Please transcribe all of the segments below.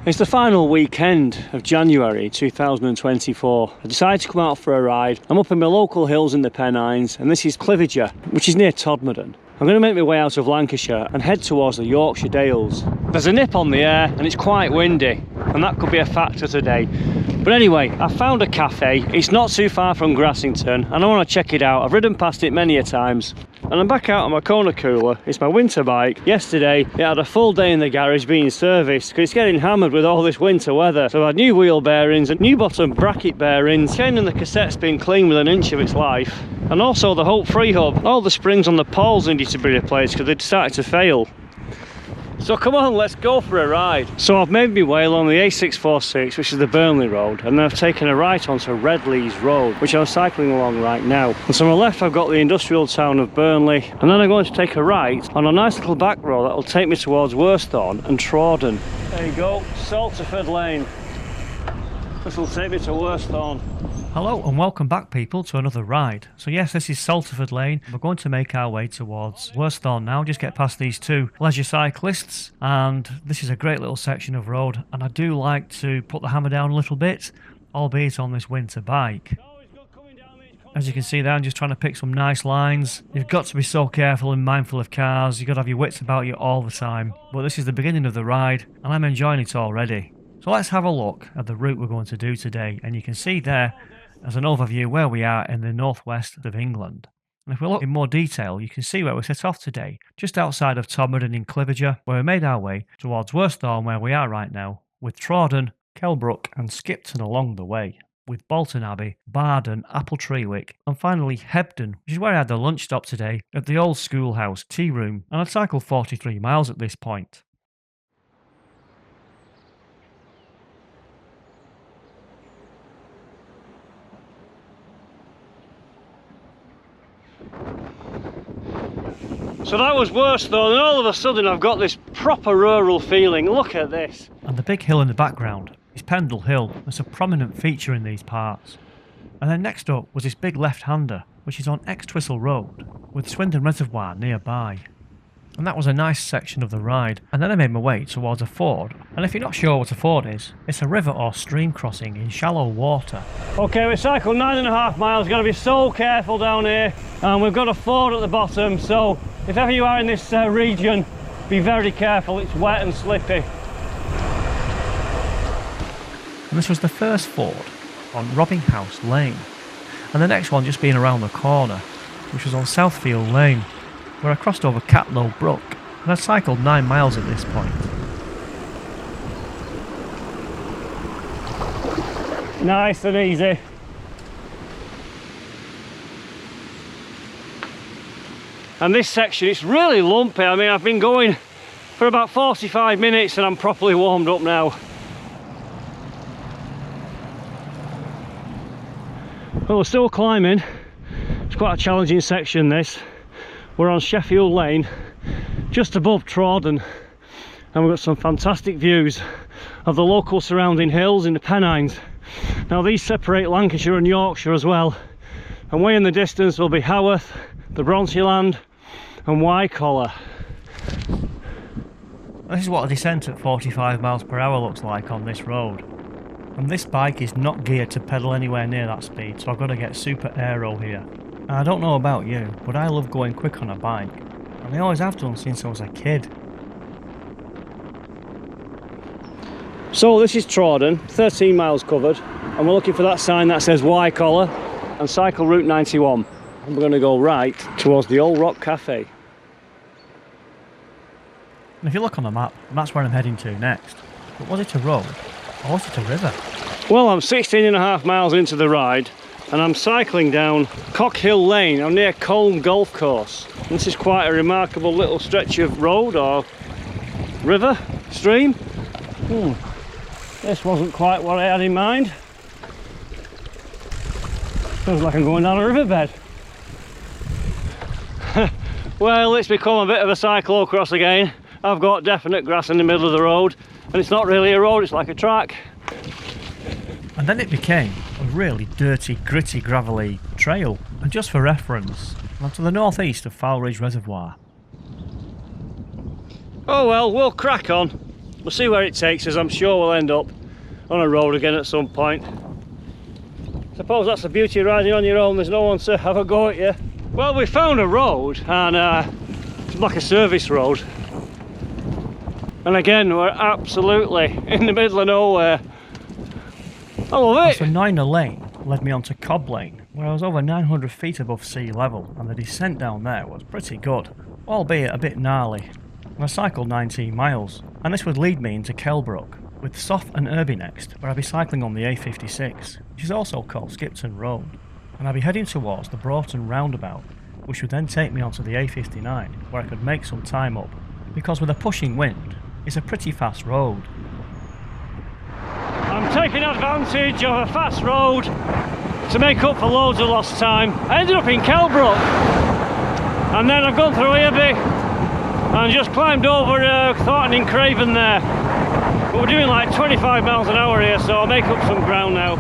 It's the final weekend of January 2024. I decided to come out for a ride. I'm up in my local hills in the Pennines, and this is Cliviger, which is near Todmorden. I'm going to make my way out of Lancashire and head towards the Yorkshire Dales. There's a nip on the air and it's quite windy, and that could be a factor today. But anyway, I found a cafe. It's not too far from Grassington and I want to check it out. I've ridden past it many a times. And I'm back out on my corner cooler. It's my winter bike. Yesterday it had a full day in the garage being serviced because it's getting hammered with all this winter weather. So I had new wheel bearings and new bottom bracket bearings. Chain and the cassette's been cleaned with an inch of its life. And also the Hope Free hub. All the springs on the poles needed to be replaced because they'd started to fail. So come on, let's go for a ride. So I've made my way along the A646, which is the Burnley road, and then I've taken a right onto Redleys Road, which I'm cycling along right now. And to my left I've got the industrial town of Burnley, and then I'm going to take a right on a nice little back road that will take me towards Worsthorne and Trawden. There you go, Salford Lane. This will take me to Worsthorne. Hello and welcome back people to another ride. So yes, this is Salford Lane. We're going to make our way towards Worsthorne now, just get past these two leisure cyclists, and this is a great little section of road, and I do like to put the hammer down a little bit, albeit on this winter bike. As you can see there, I'm just trying to pick some nice lines. You've got to be so careful and mindful of cars, you've got to have your wits about you all the time. But this is the beginning of the ride and I'm enjoying it already. So let's have a look at the route we're going to do today, and you can see there as an overview where we are in the northwest of England. And if we look in more detail, you can see where we set off today, just outside of Todmorden in Cliviger, where we made our way towards Worsthorne, where we are right now, with Trawden, Kelbrook and Skipton along the way, with Bolton Abbey, Barden, Appletreewick, and finally Hebden, which is where I had the lunch stop today at the old schoolhouse tea room, and I'd cycled 43 miles at this point. So that was Worsthorne, and all of a sudden I've got this proper rural feeling. Look at this. And the big hill in the background is Pendle Hill. It's a prominent feature in these parts. And then next up was this big left-hander, which is on Extwistle Road, with Swindon Reservoir nearby. And that was a nice section of the ride. And then I made my way towards a ford. And if you're not sure what a ford is, it's a river or stream crossing in shallow water. Okay, we cycled 9.5 miles, got to be so careful down here. And we've got a ford at the bottom, so if ever you are in this region, be very careful, it's wet and slippy. And this was the first ford on Robbinghouse Lane. And the next one just being around the corner, which was on Southfield Lane, where I crossed over Catlow Brook, and I'd cycled 9 miles at this point. Nice and easy. And this section, it's really lumpy. I mean, I've been going for about 45 minutes and I'm properly warmed up now. Well, we're still climbing. It's quite a challenging section, this. We're on Sheffield Lane, just above Trawden, and we've got some fantastic views of the local surrounding hills in the Pennines. Now these separate Lancashire and Yorkshire as well, and way in the distance will be Haworth, the Bronteland and Wycoller. This is what a descent at 45 miles per hour looks like on this road. And this bike is not geared to pedal anywhere near that speed, so I've got to get super aero here. And I don't know about you, but I love going quick on a bike, and I always have done since I was a kid. So this is Trawden, 13 miles covered, and we're looking for that sign that says Wycoller and cycle route 91. And we're going to go right towards the Old Rock Cafe. And if you look on the map, that's where I'm heading to next. But was it a road, or was it a river? Well, I'm 16.5 miles into the ride, and I'm cycling down Cockhill Lane. I'm near Colne Golf Course. This is quite a remarkable little stretch of road or river, stream. This wasn't quite what I had in mind. Feels like I'm going down a riverbed. Well, it's become a bit of a cyclocross again. I've got definite grass in the middle of the road, and it's not really a road, it's like a track. And then it became a really dirty, gritty, gravelly trail. And just for reference, I'm to the northeast of Foulridge Reservoir. Oh well, we'll crack on. We'll see where it takes us. I'm sure we'll end up on a road again at some point. Suppose that's the beauty of riding on your own, there's no one to have a go at you. Well, we found a road, and it's like a service road. And again, we're absolutely in the middle of nowhere. I love it! So Narration Lane led me onto Cobb Lane, where I was over 900 feet above sea level, and the descent down there was pretty good, albeit a bit gnarly. And I cycled 19 miles, and this would lead me into Kelbrook, with Soff and Irby next, where I'll be cycling on the A56, which is also called Skipton Road. And I'll be heading towards the Broughton roundabout, which would then take me onto the A59, where I could make some time up, because with a pushing wind, it's a pretty fast road. I'm taking advantage of a fast road to make up for loads of lost time. I ended up in Kelbrook, and then I've gone through Irby and just climbed over Thornton in Craven there. But we're doing like 25 miles an hour here, so I'll make up some ground now.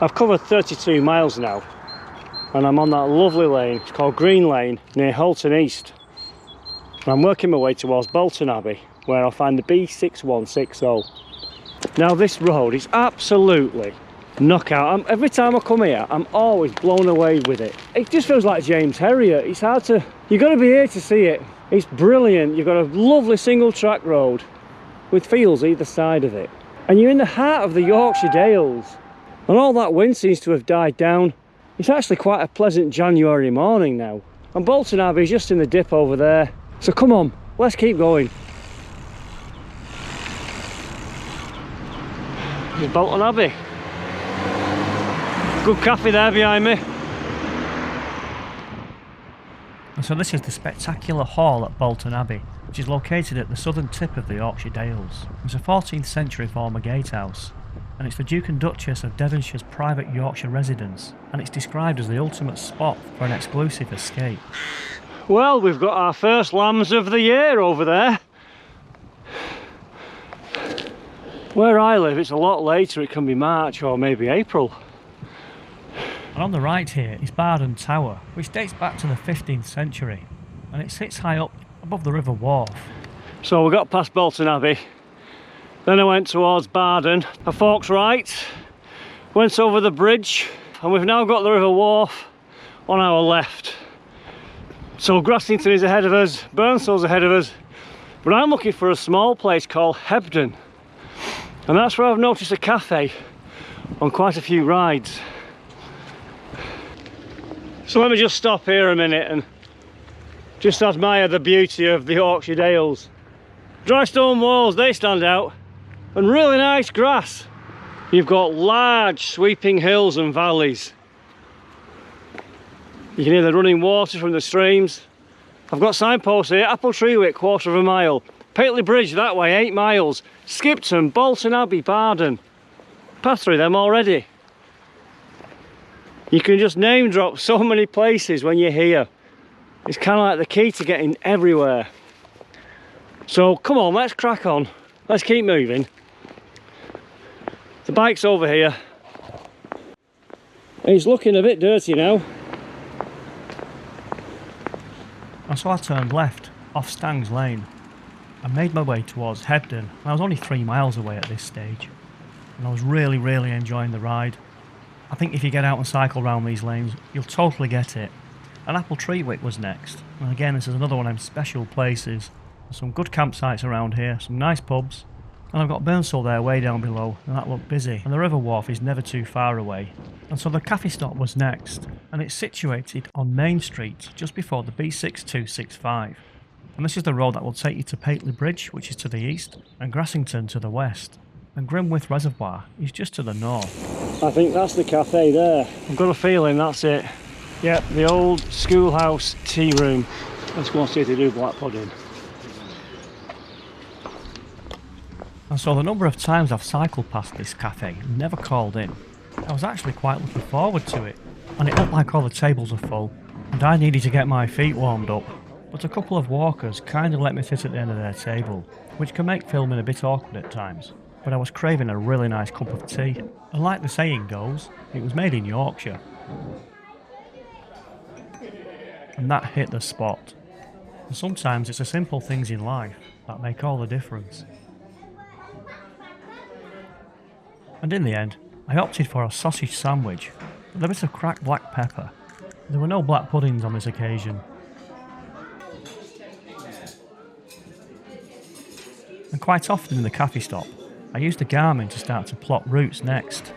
I've covered 32 miles now, and I'm on that lovely lane. It's called Green Lane near Holton East. And I'm working my way towards Bolton Abbey, where I'll find the B6160. Now this road is absolutely knockout. Every time I come here, I'm always blown away with it. It just feels like James Herriot. It's hard to, you've got to be here to see it. It's brilliant. You've got a lovely single track road with fields either side of it. And you're in the heart of the Yorkshire Dales. And all that wind seems to have died down. It's actually quite a pleasant January morning now. And Bolton Abbey is just in the dip over there. So come on, let's keep going. There's Bolton Abbey. Good cafe there behind me. And so this is the spectacular hall at Bolton Abbey, which is located at the southern tip of the Yorkshire Dales. It's a 14th century former gatehouse, and it's the Duke and Duchess of Devonshire's private Yorkshire residence, and it's described as the ultimate spot for an exclusive escape. Well, we've got our first lambs of the year over there. Where I live, it's a lot later. It can be March or maybe April. And on the right here is Barden Tower, which dates back to the 15th century, and it sits high up above the River Wharf. So we got past Bolton Abbey, then I went towards Barden, a fork's right, went over the bridge, and we've now got the River Wharf on our left. So Grassington is ahead of us, Burnstall's ahead of us, but I'm looking for a small place called Hebden, and that's where I've noticed a cafe on quite a few rides. So let me just stop here a minute and just admire the beauty of the Yorkshire Dales. Dry stone walls, they stand out, and really nice grass. You've got large sweeping hills and valleys. You can hear the running water from the streams. I've got signposts here, Apple Tree Wick, 1/4 mile. Pateley Bridge that way, 8 miles. Skipton, Bolton Abbey, Barden. Passed through them already. You can just name drop so many places when you're here. It's kind of like the key to getting everywhere. So come on, let's crack on. Let's keep moving. The bike's over here. It's looking a bit dirty now. And so I turned left off Stangs Lane and made my way towards Hebden. And I was only 3 miles away at this stage, and I was really enjoying the ride. I think if you get out and cycle around these lanes, you'll totally get it. And Apple Tree Wick was next. And again, this is another one of them special places. There's some good campsites around here, some nice pubs. And I've got Burnstall there way down below, and that looked busy. And the River Wharf is never too far away. And so the cafe stop was next, and it's situated on Main Street, just before the B6265. And this is the road that will take you to Pateley Bridge, which is to the east, and Grassington to the west. And Grimwith Reservoir is just to the north. I think that's the cafe there. I've got a feeling that's it. Yep, the old schoolhouse tea room. Let's go and see if they do black pudding. And so the number of times I've cycled past this cafe and never called in, I was actually quite looking forward to it. And it looked like all the tables are full, and I needed to get my feet warmed up. But a couple of walkers kindly let me sit at the end of their table, which can make filming a bit awkward at times. But I was craving a really nice cup of tea, and like the saying goes, it was made in Yorkshire. And that hit the spot. And sometimes it's the simple things in life that make all the difference. And in the end, I opted for a sausage sandwich with a bit of cracked black pepper. There were no black puddings on this occasion. And quite often in the cafe stop, I use the Garmin to start to plot routes next,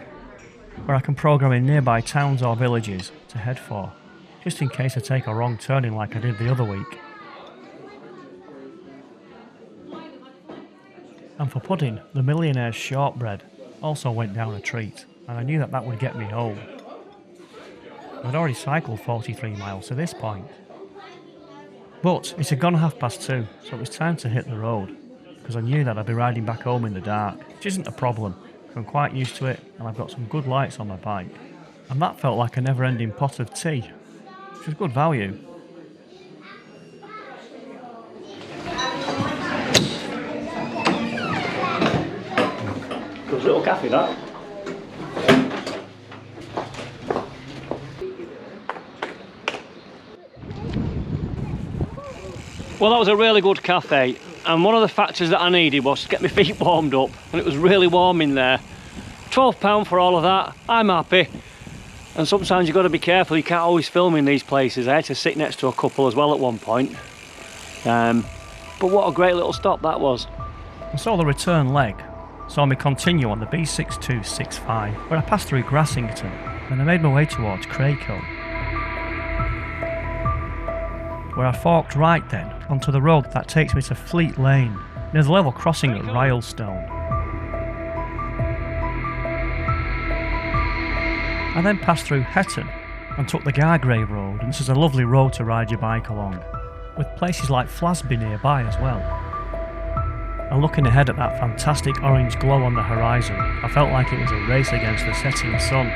where I can program in nearby towns or villages to head for, just in case I take a wrong turning like I did the other week. And for pudding, the Millionaire's shortbread also went down a treat, and I knew that that would get me home. I'd already cycled 43 miles to this point. But it had gone 2:30, so it was time to hit the road, because I knew that I'd be riding back home in the dark, which isn't a problem. I'm quite used to it, and I've got some good lights on my bike. And that felt like a never-ending pot of tea, which was good value. Good little cafe, that. Well, that was a really good cafe, and one of the factors that I needed was to get my feet warmed up, and it was really warm in there. £12 for all of that, I'm happy. And sometimes you've got to be careful, you can't always film in these places. I had to sit next to a couple as well at one point. But what a great little stop that was. I saw the return leg saw me continue on the B6265, where I passed through Grassington, and I made my way towards Craycote, where I forked right then onto the road that takes me to Fleet Lane, near the level crossing at Rylestone. I then passed through Hetton and took the Gargrave Road, and this is a lovely road to ride your bike along, with places like Flasby nearby as well. And looking ahead at that fantastic orange glow on the horizon, I felt like it was a race against the setting sun.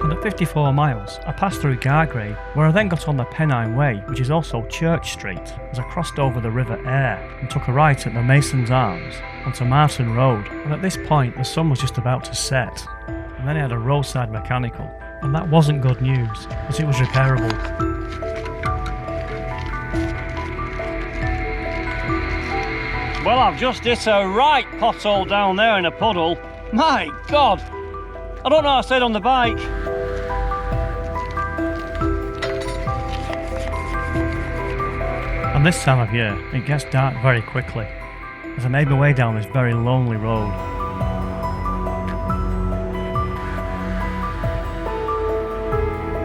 And at 54 miles, I passed through Gargrave, where I then got on the Pennine Way, which is also Church Street, as I crossed over the River Aire and took a right at the Mason's Arms onto Marton Road. And at this point, the sun was just about to set, and then I had a roadside mechanical, and that wasn't good news, as it was repairable. Well, I've just hit a right pothole down there in a puddle. My God! I don't know how I stayed on the bike. And this time of year, it gets dark very quickly, as I made my way down this very lonely road.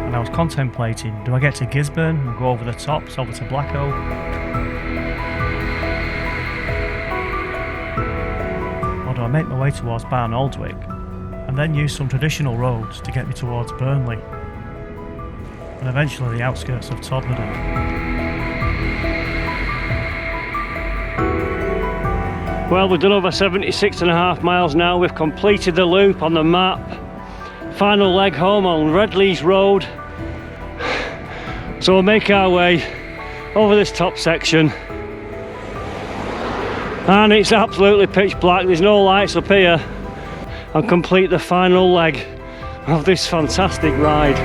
And I was contemplating, do I get to Gisborne and go over the tops over to Blacko? Or do I make my way towards Barn Aldwick and then use some traditional roads to get me towards Burnley and eventually the outskirts of Todmorden? Well, we've done over 76.5 miles now. We've completed the loop on the map. Final leg home on Redleys Road. So we'll make our way over this top section. And it's absolutely pitch black, there's no lights up here. And complete the final leg of this fantastic ride.